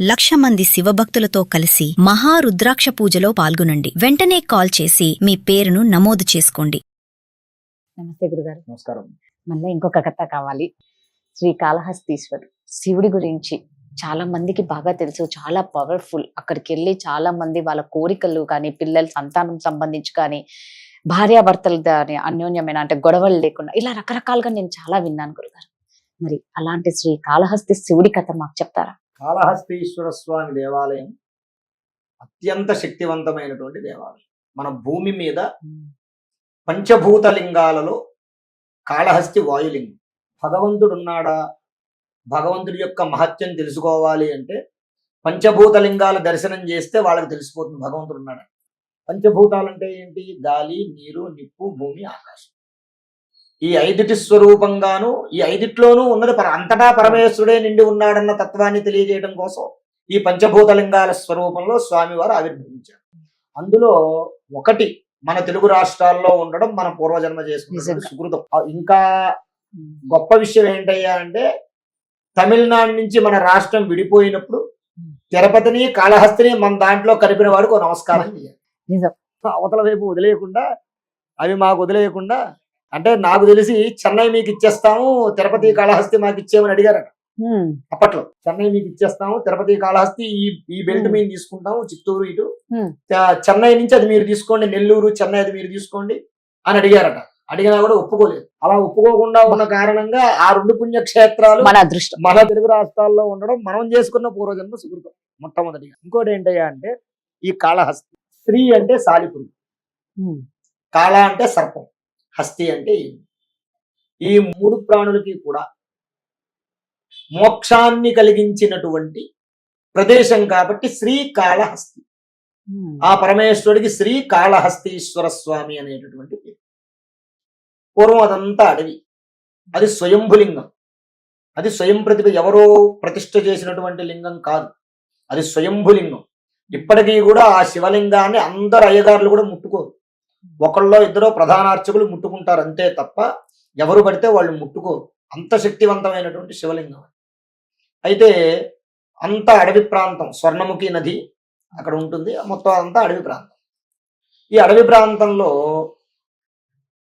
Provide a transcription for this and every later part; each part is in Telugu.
1,00,000 మంది శివభక్తులతో కలిసి మహారుద్రాక్ష పూజలో పాల్గొనండి. వెంటనే కాల్ చేసి మీ పేరును నమోదు చేసుకోండి. నమస్తే గురుగారు. నమస్కారం. మళ్ళీ ఇంకొక కథ కావాలి. శ్రీకాళహస్తీశ్వరుడు శివుడి గురించి చాలా మందికి బాగా తెలుసు, చాలా పవర్ఫుల్. అక్కడికి వెళ్ళి చాలా మంది వాళ్ళ కోరికలు కానీ, పిల్లల సంతానం సంబంధించి కానీ, భార్యాభర్తలు కానీ అన్యోన్యమైన అంటే గొడవలు లేకుండా ఇలా రకరకాలుగా నేను చాలా విన్నాను గురుగారు. మరి అలాంటి శ్రీకాళహస్తి శివుడి కథ మాకు చెప్తారా? కాళహస్తీశ్వర స్వామి దేవాలయం అత్యంత శక్తివంతమైనటువంటి దేవాలయం. మన భూమి మీద పంచభూత లింగాలలో కాళహస్తి వాయులింగం. భగవంతుడున్నాడా, భగవంతుడి యొక్క మహత్యం తెలుసుకోవాలి అంటే పంచభూత లింగాల దర్శనం చేస్తే వాళ్ళకి తెలిసిపోతుంది భగవంతుడు ఉన్నాడా. పంచభూతాలంటే ఏంటి? గాలి, నీరు, నిప్పు, భూమి, ఆకాశం. ఈ ఐదుటి స్వరూపంగాను ఈ ఐదిట్లోనూ ఉన్నది అంతటా పరమేశ్వరుడే నిండి ఉన్నాడన్న తత్వాన్ని తెలియజేయడం కోసం ఈ పంచభూతలింగాల స్వరూపంలో స్వామివారు ఆవిర్భవించారు. అందులో ఒకటి మన తెలుగు రాష్ట్రాల్లో ఉండడం మన పూర్వజన్మ చేసుకున్న సుకృతం. ఇంకా గొప్ప విషయం ఏంటయ్యా అంటే తమిళనాడు నుంచి మన రాష్ట్రం విడిపోయినప్పుడు తిరుపతిని కాళహస్తిని మన దాంట్లో కలిపిన వాడికి ఒక నమస్కారం చేయాలి. అవతల వైపు వదిలేయకుండా, అవి మాకు వదిలేయకుండా, అంటే నాకు తెలిసి చెన్నై మీకు ఇచ్చేస్తాము, తిరుపతి కాళహస్తి మాకు ఇచ్చేమని అడిగారట అప్పట్లో. చెన్నై మీకు ఇచ్చేస్తాము, తిరుపతి కాళహస్తి ఈ బెల్ట్ మేము తీసుకుంటాము, చిత్తూరు ఇటు, చెన్నై నుంచి అది మీరు తీసుకోండి, నెల్లూరు చెన్నై అది మీరు తీసుకోండి అని అడిగారట. అడిగినా కూడా ఒప్పుకోలేదు. అలా ఒప్పుకోకుండా ఉన్న కారణంగా ఆ రెండు పుణ్యక్షేత్రాలు మన అదృష్టం మన తెలుగు రాష్ట్రాల్లో ఉండడం మనం చేసుకున్న పూర్వజన్మ సుకృతం మొట్టమొదటిగా. ఇంకోటి ఏంటయ్యా అంటే ఈ కాళహస్తి, స్త్రీ అంటే సాలిపురుగు, కాళ అంటే సర్పం, హస్తి అంటే ఈ మూడు ప్రాణులకి కూడా మోక్షాన్ని కలిగించినటువంటి ప్రదేశం కాబట్టి శ్రీకాళహస్తి. ఆ పరమేశ్వరుడికి శ్రీకాళహస్తీశ్వర స్వామి అనేటటువంటి పేరు. పూర్వం అదంతా అడవి, అది స్వయంభులింగం, అది స్వయం ప్రతిభ, ఎవరో ప్రతిష్ఠ చేసినటువంటి లింగం కాదు, అది స్వయంభులింగం. ఇప్పటికీ కూడా ఆ శివలింగాన్ని అందరు అయ్యగారులు కూడా ముట్టుకోరు. ఒకళ్ళో ఇద్దరో ప్రధాన అర్చకులు ముట్టుకుంటారు అంతే తప్ప ఎవరు పడితే వాళ్ళు ముట్టుకోరు. అంత శక్తివంతమైనటువంటి శివలింగం. అయితే అంత అడవి ప్రాంతం, స్వర్ణముఖి నది అక్కడ ఉంటుంది, మొత్తం అంతా అడవి ప్రాంతం. ఈ అడవి ప్రాంతంలో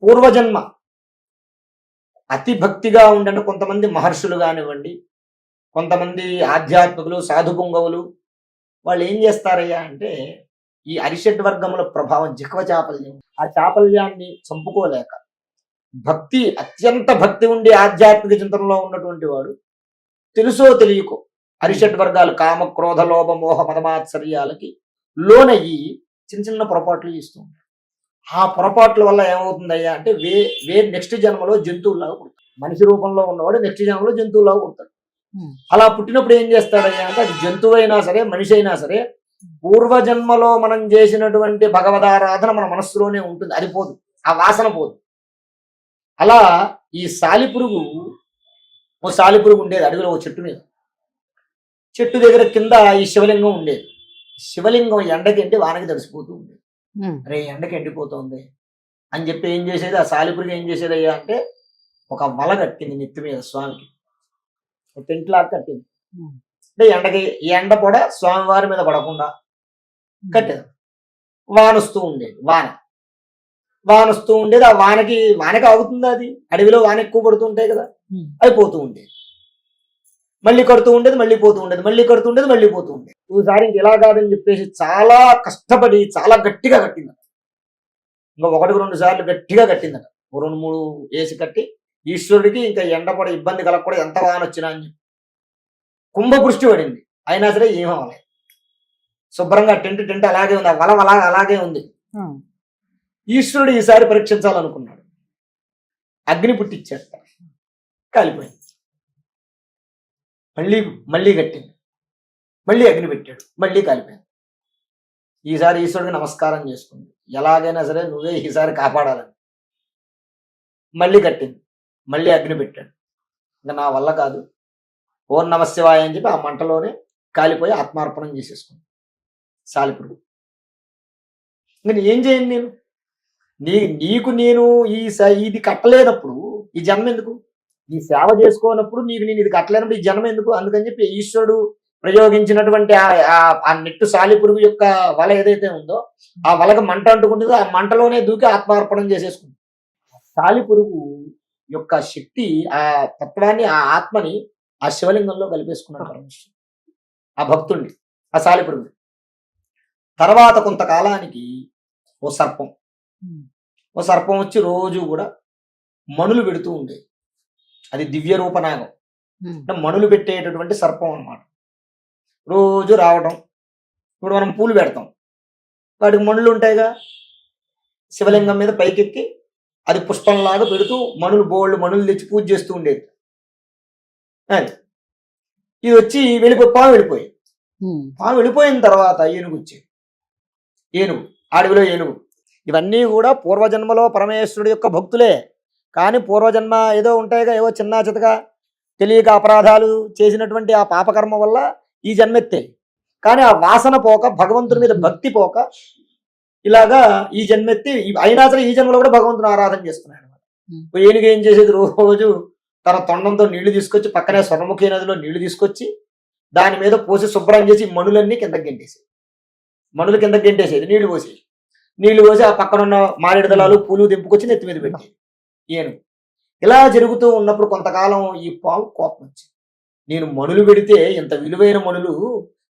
పూర్వజన్మ అతి భక్తిగా ఉండే కొంతమంది మహర్షులు కానివ్వండి, కొంతమంది ఆధ్యాత్మికులు, సాధుపుంగవులు, వాళ్ళు ఏం చేస్తారయ్యా అంటే ఈ అరిషడ్ వర్గముల ప్రభావం, జిహ్వ చాపల్యం, ఆ చాపల్యాన్ని చంపుకోలేక భక్తి, అత్యంత భక్తి ఉండి ఆధ్యాత్మిక చింతనలో ఉన్నటువంటి వాడు తెలుసో తెలియకో అరిషడ్ వర్గాలు కామ, క్రోధ, లోభ, మోహ, మదమాత్సర్యాలకి లోనయ్యి చిన్న చిన్న పొరపాట్లు ఇస్తూ ఉంటారు. ఆ పొరపాట్ల వల్ల ఏమవుతుందయ్యా అంటే నెక్స్ట్ జన్మలో జంతువులాగా పుడతాడు. మనిషి రూపంలో ఉన్నవాడు నెక్స్ట్ జన్మలో జంతువులాగా పుడతాడు. అలా పుట్టినప్పుడు ఏం చేస్తాడయ్యా అంటే అది జంతువు అయినా సరే, మనిషి అయినా సరే, పూర్వజన్మలో మనం చేసినటువంటి భగవదారాధన మన మనస్సులోనే ఉంటుంది, అది పోదు, ఆ వాసన పోదు. అలా ఈ సాలిపురుగు, ఓ సాలిపురుగు ఉండేది అడవిలో, ఓ చెట్టు మీద. చెట్టు దగ్గర కింద ఈ శివలింగం ఉండేది. శివలింగం ఎండకి ఎండి వానకి తడిసిపోతూ ఉండేది. రే ఎండకి ఎండిపోతుంది అని చెప్పి ఏం చేసేది, ఆ సాలిపురుగు ఏం చేసేది అయ్యా అంటే ఒక వల కట్టింది నెత్తి మీద స్వామికి, టెంట్ లాగా కట్టింది. అంటే ఎండకి ఎండ పొడ స్వామివారి మీద పడకుండా కట్టేది. వానొస్తూ ఉండేది, వానొస్తూ ఉండేది. ఆ వానకి ఆగుతుంది, అది అడవిలో వాన ఎక్కువ పడుతూ ఉంటాయి కదా, అవి పోతూ ఉండేది. మళ్ళీ కడుతూ ఉండేది, మళ్ళీ పోతూ ఉండేది, మళ్ళీ కడుతూ ఉండేది, మళ్ళీ పోతూ ఉండేది. ఈసారి ఇంక ఇలా కాదని చెప్పేసి చాలా కష్టపడి చాలా గట్టిగా కట్టిందట. ఇంకా 1-2 సార్లు గట్టిగా కట్టిందట. 2-3 వేసి కట్టి ఈశ్వరుడికి ఇంకా ఎండపడ ఇబ్బంది కలగకూడదు, ఎంత వాన వచ్చినా అని చెప్పి కుంభవృష్టి పడింది. అయినా సరే ఏమవలేదు, శుభ్రంగా టెంట్ అలాగే ఉంది, ఆ వల అలాగే ఉంది. ఈశ్వరుడు ఈసారి పరీక్షించాలనుకున్నాడు, అగ్ని పుట్టించేస్తాడు, కాలిపోయింది. మళ్ళీ కట్టింది, మళ్ళీ అగ్ని పెట్టాడు, మళ్ళీ కాలిపోయింది. ఈసారి ఈశ్వరుడికి నమస్కారం చేసుకుంది, ఎలాగైనా సరే నువ్వే ఈసారి కాపాడాలని. మళ్ళీ కట్టింది, మళ్ళీ అగ్ని పెట్టాడు. ఇంకా నా వల్ల కాదు, ఓం నమ శివాయ అని చెప్పి ఆ మంటలోనే కాలిపోయి ఆత్మార్పణం చేసేసుకుంది సాలిపురుగు. ఇంకా ఏం చేయను నేను, నీకు నేను ఇది కట్టలేనప్పుడు ఈ జన్మ ఎందుకు? నీ సేవ చేసుకోనప్పుడు నేను ఇది కట్టలేనప్పుడు ఈ జన్మ ఎందుకు? అందుకని చెప్పి ఈశ్వరుడు ప్రయోగించినటువంటి ఆ నెట్టు సాలిపురుగు యొక్క వల ఏదైతే ఉందో ఆ వలకు మంట అంటుకుంటుందో ఆ మంటలోనే దూకి ఆత్మార్పణం చేసేసుకుంది. సాలిపురుగు యొక్క శక్తి ఆ తత్వాన్ని ఆ ఆత్మని ఆ శివలింగంలో కలిపేసుకున్నాడు పరమేశ్వరుడు, ఆ భక్తుణ్ణి, ఆ సాలిపురుగు. తర్వాత కొంతకాలానికి ఓ సర్పం వచ్చి రోజు కూడా మణులు పెడుతూ ఉండేది. అది దివ్య రూపనాగం, అంటే మణులు పెట్టేటటువంటి సర్పం అన్నమాట. రోజు రావడం, ఇప్పుడు మనం పూలు పెడతాం, వాటికి మణులు ఉంటాయిగా, శివలింగం మీద పైకెక్కి అది పుష్పంలాగా పెడుతూ బోళ్ళు మణులు తెచ్చి పూజ చేస్తూ ఉండేది. అది ఇది వచ్చి పాము వెళ్ళిపోయిన తర్వాత ఏనుగు అడవిలో ఏనుగు. ఇవన్నీ కూడా పూర్వజన్మలో పరమేశ్వరుడు యొక్క భక్తులే, కానీ పూర్వజన్మ ఏదో ఉంటాయిగా, ఏవో చిన్న చితగా తెలియక అపరాధాలు చేసినటువంటి ఆ పాపకర్మ వల్ల ఈ జన్మెత్తాయి. కానీ ఆ వాసన పోక, భగవంతుని మీద భక్తి పోక ఇలాగా ఈ జన్మెత్తి అయినా సరే ఈ జన్మలో కూడా భగవంతుని ఆరాధన చేస్తున్నాడు అనమాట. ఏనుగు ఏం చేసేది, రోజు తన తొండంతో నీళ్లు తీసుకొచ్చి పక్కనే స్వర్ణముఖి నదిలో నీళ్లు తీసుకొచ్చి దాని మీద పోసి శుభ్రం చేసి మణులన్నీ కిందకి గెంటేసేది. నీళ్లు పోసి ఆ పక్కన ఉన్న మారేడు దళాలు పూలు దింపుకొచ్చి నెత్తి మీద పెట్టేది ఏనుగు. ఇలా జరుగుతూ ఉన్నప్పుడు కొంతకాలం ఈ పాము కోపం వచ్చింది. నేను మణులు పెడితే ఇంత విలువైన మణులు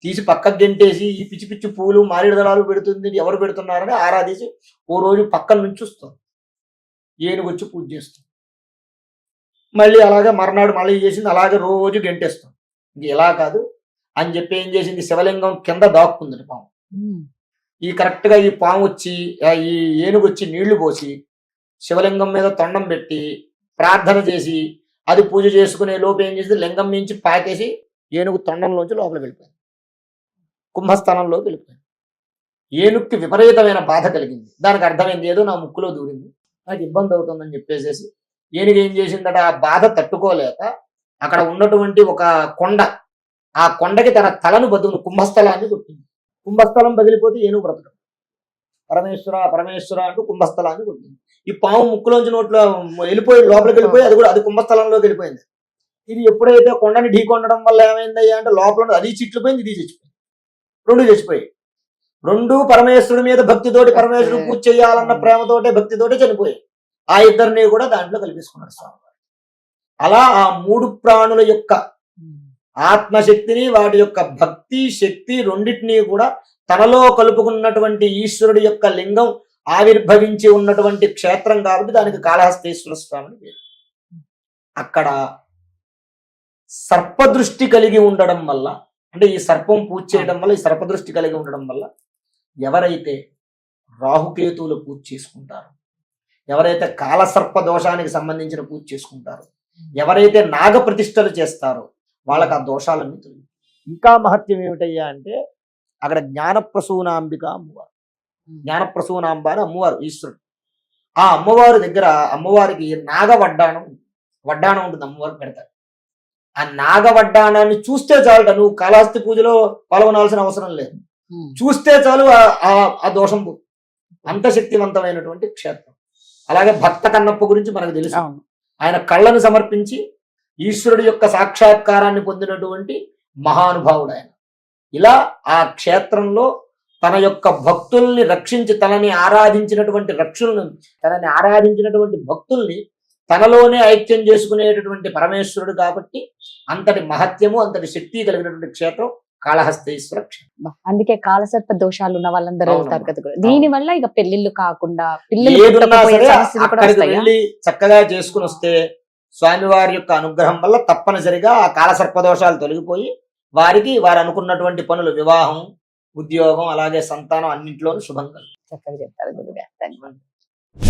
తీసి పక్కకు గెంటేసి ఈ పిచ్చి పిచ్చి పూలు మారేడు దళాలు పెడుతుంది, ఎవరు పెడుతున్నారని ఆరాధించి ఓ రోజు పక్కన నుంచి వస్తుంది, ఏనుగు వచ్చి పూజ చేస్తుంది. మళ్ళీ అలాగే మర్నాడు మళ్ళీ చేసింది, అలాగే రోజు గెంటేస్తాం. ఇంక ఎలా కాదు అని చెప్పి ఏం చేసింది, శివలింగం కింద దాక్కుంది పాము. ఈ కరెక్ట్ గా ఈ పాము వచ్చి ఈ ఏనుగు వచ్చి నీళ్లు పోసి శివలింగం మీద తొండం పెట్టి ప్రార్థన చేసి అది పూజ చేసుకునే లోపు ఏం చేసింది, లింగం నుంచి పాకేసి ఏనుగు తొండంలోంచి లోపలికి వెళ్ళిపోయింది, కుంభస్థానంలోకి వెళ్ళిపోయింది. ఏనుగుకి విపరీతమైన బాధ కలిగింది. దానికి అర్థమైంది, ఏదో నా ముక్కులో దూరింది, నాకు ఇబ్బంది అవుతుందని చెప్పేసేసి ఏనుగు ఏం చేసిందట, ఆ బాధ తట్టుకోలేక అక్కడ ఉన్నటువంటి ఒక కొండ, ఆ కొండకి తన తలను కుంభస్థలాన్ని కొట్టింది. కుంభస్థలం బదిలిపోతే ఏనుగు బ్రతకడం. పరమేశ్వర అంటూ కుంభస్థలాన్ని కొట్టింది. ఈ పాము ముక్కులోంచి నోట్లో లోపలికి వెళ్ళిపోయి అది కుంభస్థలంలోకి వెళ్ళిపోయింది. ఇది ఎప్పుడైతే కొండని ఢీకొనడం వల్ల ఏమైందయ్యా అంటే లోపల అది చిట్లిపోయింది, ఇది చచ్చిపోయింది, రెండు చచ్చిపోయాయి. రెండు పరమేశ్వరుడి మీద భక్తితోటి, పరమేశ్వరుడు పూజ చేయాలన్న ప్రేమతోటే భక్తితోటే చనిపోయాయి. ఆ ఇద్దరిని కూడా దాంట్లో కలిపేసుకున్నాడు స్వామి. అలా ఆ మూడు ప్రాణుల యొక్క ఆత్మశక్తిని, వాటి యొక్క భక్తి శక్తి రెండింటినీ కూడా తనలో కలుపుకున్నటువంటి ఈశ్వరుడి యొక్క లింగం ఆవిర్భవించి ఉన్నటువంటి క్షేత్రం కాబట్టి దానికి కాళహస్తీశ్వర స్వామి అని పేరు. అక్కడ సర్పదృష్టి కలిగి ఉండడం వల్ల, అంటే ఈ సర్పం పూజ చేయడం వల్ల, ఈ సర్పదృష్టి కలిగి ఉండడం వల్ల ఎవరైతే రాహుకేతువులు పూజ చేసుకుంటారో, ఎవరైతే కాలసర్ప దోషానికి సంబంధించిన పూజ చేసుకుంటారో, ఎవరైతే నాగ ప్రతిష్టలు చేస్తారో వాళ్ళకి ఆ దోషాలన్నీ తొలగి. ఇంకా మహత్యం ఏమిటయ్యా అంటే అక్కడ జ్ఞానప్రసూనాంబిక అమ్మవారు, జ్ఞానప్రసూనాంబ అని అమ్మవారు ఈశ్వరుడు. ఆ అమ్మవారి దగ్గర అమ్మవారికి వడ్డాణం ఉంటుంది, అమ్మవారు పెడతారు. ఆ నాగవడ్డాణాన్ని చూస్తే చాలు, నువ్వు కాళహస్తి పూజలో పాల్గొనాల్సిన అవసరం లేదు, చూస్తే చాలు ఆ దోషం. అంత శక్తివంతమైనటువంటి క్షేత్రం. అలాగే భక్త కన్నప్ప గురించి మనకు తెలుసు, ఆయన కళ్ళను సమర్పించి ఈశ్వరుడి యొక్క సాక్షాత్కారాన్ని పొందినటువంటి మహానుభావుడు ఆయన. ఇలా ఆ క్షేత్రంలో తన యొక్క భక్తుల్ని రక్షించి తనని ఆరాధించినటువంటి భక్తుల్ని తనలోనే ఐక్యం చేసుకునేటటువంటి పరమేశ్వరుడు కాబట్టి అంతటి మహత్యము, అంతటి శక్తి కలిగినటువంటి క్షేత్రం కాళహస్తీశ్వర క్షేత్రం. అందుకే కాలసర్ప దోషాలు ఉన్న వాళ్ళందరూ వెళ్తారు కదా. దీని వల్ల ఇక పెళ్లిళ్ళు కాకుండా వెళ్ళి చక్కగా చేసుకుని వస్తే స్వామివారి యొక్క అనుగ్రహం వల్ల తప్పనిసరిగా ఆ కాలసర్ప దోషాలు తొలగిపోయి వారికి వారు అనుకున్నటువంటి పనులు, వివాహం, ఉద్యోగం, అలాగే సంతానం అన్నింటిలోనూ శుభంగా చక్కగా చెప్తారు గురుగారు. ధన్యవాదాలు.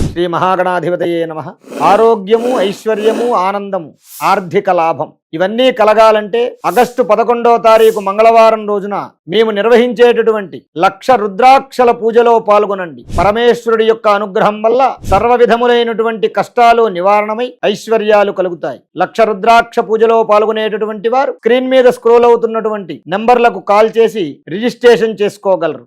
శ్రీ మహాగణాధిపతయే నమః. ఆరోగ్యము, ఐశ్వర్యము, ఆనందము, ఆర్థిక లాభం ఇవన్నీ కలగాలంటే ఆగస్టు 11వ తారీఖు మంగళవారం రోజున మేము నిర్వహించేటటువంటి 1,00,000 రుద్రాక్షల పూజలో పాల్గొనండి. పరమేశ్వరుడి యొక్క అనుగ్రహం వల్ల సర్వ విధములైనటువంటి కష్టాలు నివారణమై ఐశ్వర్యాలు కలుగుతాయి. 1,00,000 రుద్రాక్ష పూజలో పాల్గొనేటటువంటి వారు స్క్రీన్ మీద స్క్రోల్ అవుతున్నటువంటి నంబర్లకు కాల్ చేసి రిజిస్ట్రేషన్ చేసుకోగలరు.